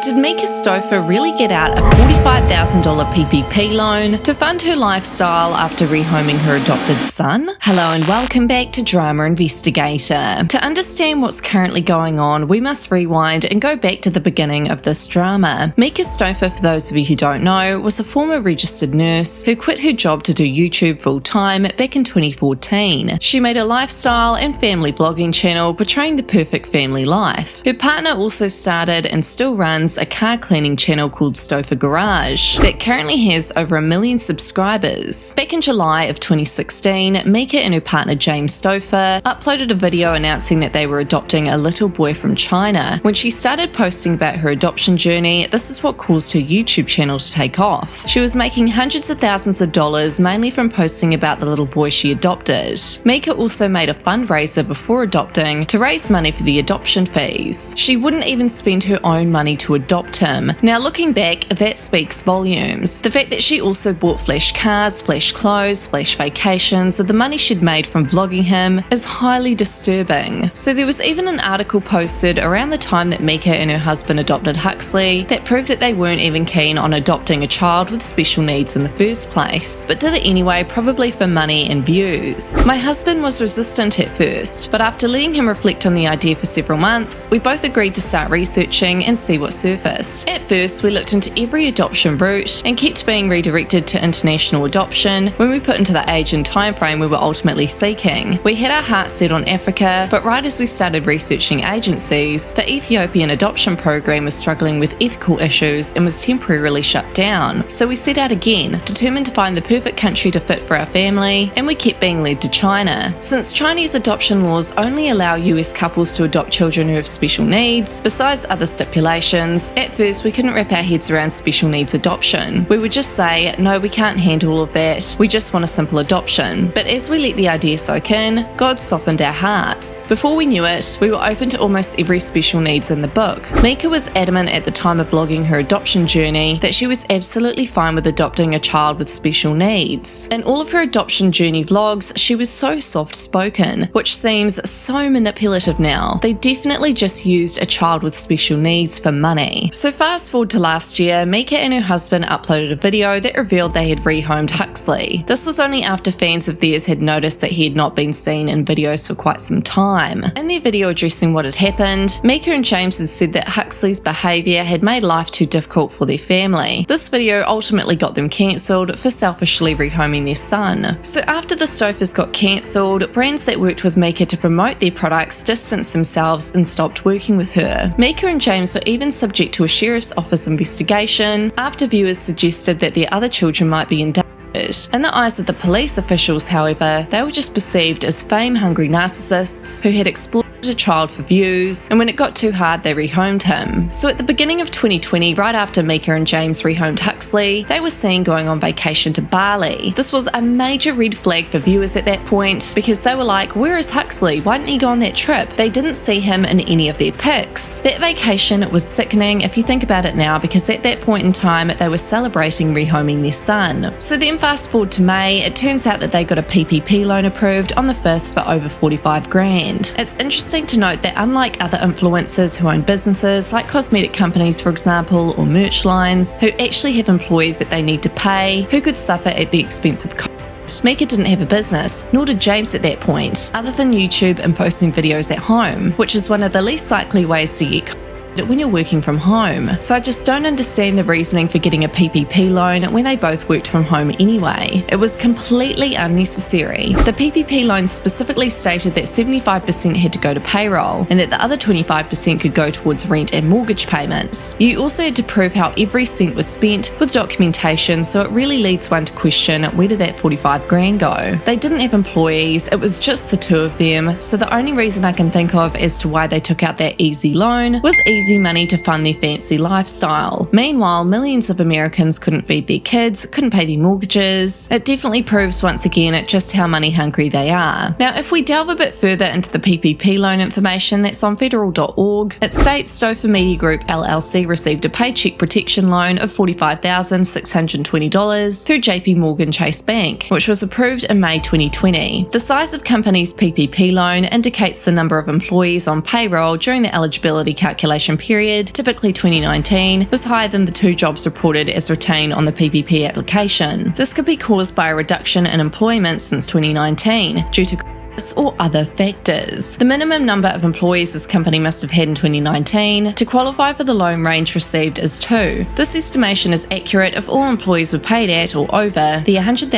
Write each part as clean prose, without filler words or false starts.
Did Myka Stauffer really get out a $45,000 PPP loan to fund her lifestyle after rehoming her adopted son? Hello and welcome back to Drama Investigator. To understand what's currently going on, we must rewind and go back to the beginning of this drama. Myka Stauffer, for those of you who don't know, was a former registered nurse who quit her job to do YouTube full-time back in 2014. She made a lifestyle and family vlogging channel portraying the perfect family life. Her partner also started and still runs a car cleaning channel called Stauffer Garage that currently has over 1 million subscribers. Back in July of 2016, Myka and her partner James Stauffer uploaded a video announcing that they were adopting a little boy from China. When she started posting about her adoption journey, this is what caused her YouTube channel to take off. She was making hundreds of thousands of dollars mainly from posting about the little boy she adopted. Myka also made a fundraiser before adopting to raise money for the adoption fees. She wouldn't even spend her own money to adopt him. Now looking back, that speaks volumes. The fact that she also bought flash cars, flash clothes, flash vacations with the money she'd made from vlogging him is highly disturbing. So there was even an article posted around the time that Myka and her husband adopted Huxley that proved that they weren't even keen on adopting a child with special needs in the first place, but did it anyway, probably for money and views. My husband was resistant at first, but after letting him reflect on the idea for several months, we both agreed to start researching and see what surfaced. At first, we looked into every adoption route and kept being redirected to international adoption when we put into the age and time frame we were ultimately seeking. We had our hearts set on Africa, but right as we started researching agencies, the Ethiopian adoption program was struggling with ethical issues and was temporarily shut down. So we set out again, determined to find the perfect country to fit for our family, and we kept being led to China. Since Chinese adoption laws only allow US couples to adopt children who have special needs, besides other stipulations, at first we couldn't wrap our heads around special needs adoption. We would just say, no, we can't handle all of that, we just want a simple adoption. But as we let the idea soak in, God softened our hearts. Before we knew it, we were open to almost every special needs in the book. Myka was adamant at the time of vlogging her adoption journey that she was absolutely fine with adopting a child with special needs. In all of her adoption journey vlogs, she was so soft-spoken, which seems so manipulative now. They definitely just used a child with special needs for money. So fast forward to last year, Myka and her husband uploaded a video that revealed they had rehomed Huxley. This was only after fans of theirs had noticed that he had not been seen in videos for quite some time. In their video addressing what had happened, Myka and James had said that Huxley's behaviour had made life too difficult for their family. This video ultimately got them cancelled for selfishly rehoming their son. So after the Stauffers got cancelled, brands that worked with Myka to promote their products distanced themselves and stopped working with her. Myka and James were even subject to a sheriff's office investigation after viewers suggested that their other children might be in danger. In the eyes of the police officials, however, they were just perceived as fame-hungry narcissists who had exploited a child for views, and when it got too hard, they rehomed him. So at the beginning of 2020, right after Myka and James rehomed Huxley, they were seen going on vacation to Bali. This was a major red flag for viewers at that point because they were like, where is Huxley? Why didn't he go on that trip? They didn't see him in any of their pics. That vacation was sickening if you think about it now, because at that point in time, they were celebrating rehoming their son. So then fast forward to May, it turns out that they got a PPP loan approved on the 5th for over 45 grand. It's interesting to note that unlike other influencers who own businesses like cosmetic companies, for example, or merch lines, who actually have employees that they need to pay, who could suffer at the expense of Myka didn't have a business, nor did James at that point, other than YouTube and posting videos at home, which is one of the least likely ways to get when you're working from home. So I just don't understand the reasoning for getting a PPP loan when they both worked from home anyway. It was completely unnecessary. The PPP loan specifically stated that 75% had to go to payroll and that the other 25% could go towards rent and mortgage payments. You also had to prove how every cent was spent with documentation, so it really leads one to question, where did that 45 grand go? They didn't have employees, it was just the two of them, so the only reason I can think of as to why they took out that easy loan was easy money to fund their fancy lifestyle. Meanwhile, millions of Americans couldn't feed their kids, couldn't pay their mortgages. It definitely proves once again just how money hungry they are. Now, if we delve a bit further into the PPP loan information that's on federal.org, it states Stauffer Media Group LLC received a paycheck protection loan of $45,620 through JP Morgan Chase Bank, which was approved in May 2020. The size of company's PPP loan indicates the number of employees on payroll during the eligibility calculation period, typically 2019, was higher than the 2 jobs reported as retained on the PPP application. This could be caused by a reduction in employment since 2019 due to or other factors. The minimum number of employees this company must have had in 2019 to qualify for the loan range received is 2. This estimation is accurate if all employees were paid at or over the $100,000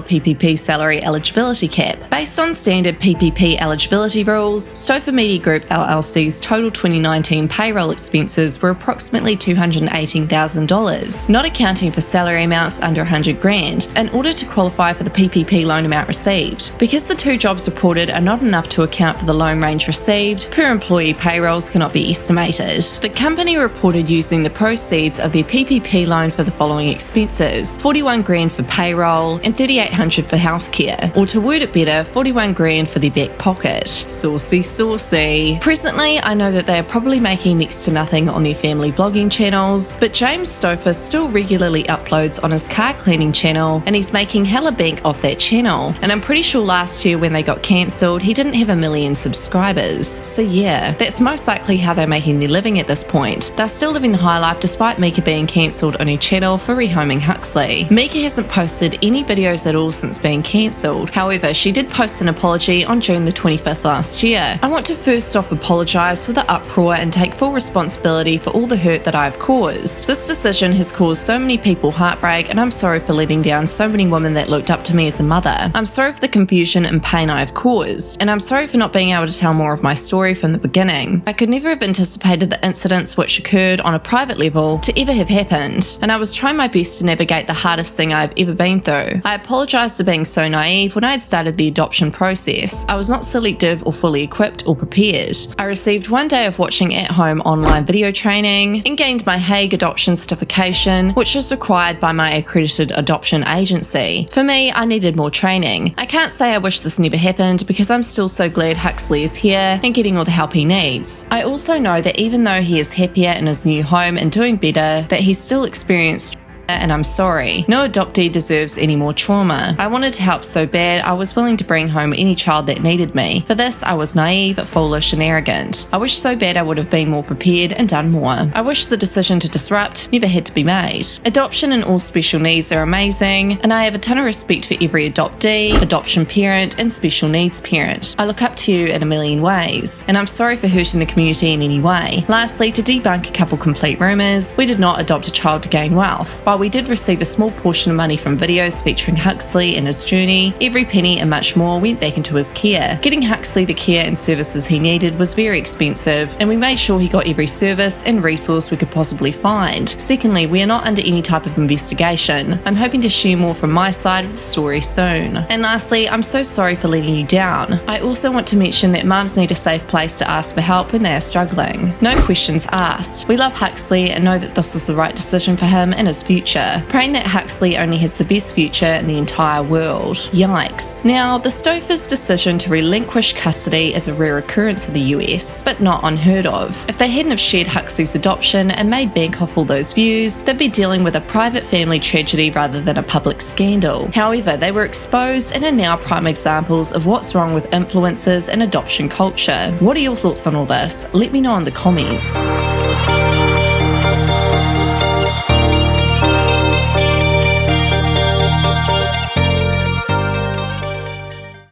PPP salary eligibility cap. Based on standard PPP eligibility rules, Stauffer Media Group LLC's total 2019 payroll expenses were approximately $218,000, not accounting for salary amounts under $100,000, in order to qualify for the PPP loan amount received. Because the 2 jobs reported are not enough to account for the loan range received, per employee payrolls cannot be estimated. The company reported using the proceeds of their PPP loan for the following expenses: $41,000 for payroll and $3,800 for healthcare, or to word it better, $41,000 for their back pocket. Saucy, saucy. Presently, I know that they are probably making next to nothing on their family vlogging channels, but James Stauffer still regularly uploads on his car cleaning channel, and he's making hella bank off that channel. And I'm pretty sure last year when they got cancelled, he didn't have 1 million subscribers. So yeah, that's most likely how they're making their living at this point. They're still living the high life despite Myka being cancelled on her channel for rehoming Huxley. Myka hasn't posted any videos at all since being cancelled. However, she did post an apology on June the 25th last year. I want to first off apologise for the uproar and take full responsibility for all the hurt that I've caused. This decision has caused so many people heartbreak, and I'm sorry for letting down so many women that looked up to me as a mother. I'm sorry for the confusion and pain I've caused, and I'm sorry for not being able to tell more of my story from the beginning. I could never have anticipated the incidents which occurred on a private level to ever have happened, and I was trying my best to navigate the hardest thing I've ever been through. I apologise for being so naive when I had started the adoption process. I was not selective or fully equipped or prepared. I received 1 day of watching at-home online video training and gained my Hague adoption certification, which was required by my accredited adoption agency. For me, I needed more training. I can't say I wish this never happened because I'm still so glad Huxley is here and getting all the help he needs. I also know that even though he is happier in his new home and doing better, that he's still experienced, and I'm sorry. No adoptee deserves any more trauma. I wanted to help so bad, I was willing to bring home any child that needed me. For this, I was naive, foolish, and arrogant. I wish so bad I would have been more prepared and done more. I wish the decision to disrupt never had to be made. Adoption and all special needs are amazing, and I have a ton of respect for every adoptee, adoption parent, and special needs parent. I look up to you in 1 million ways, and I'm sorry for hurting the community in any way. Lastly, to debunk a couple complete rumours, we did not adopt a child to gain wealth. While we did receive a small portion of money from videos featuring Huxley and his journey, every penny and much more went back into his care. Getting Huxley the care and services he needed was very expensive, and we made sure he got every service and resource we could possibly find. Secondly, we are not under any type of investigation. I'm hoping to share more from my side of the story soon. And lastly, I'm so sorry for letting you down. I also want to mention that mums need a safe place to ask for help when they are struggling. No questions asked. We love Huxley and know that this was the right decision for him and his future. Praying that Huxley only has the best future in the entire world. Yikes. Now, the Stauffers' decision to relinquish custody is a rare occurrence in the US, but not unheard of. If they hadn't have shared Huxley's adoption and made bank off all those views, they'd be dealing with a private family tragedy rather than a public scandal. However, they were exposed and are now prime examples of what's wrong with influencers and adoption culture. What are your thoughts on all this? Let me know in the comments.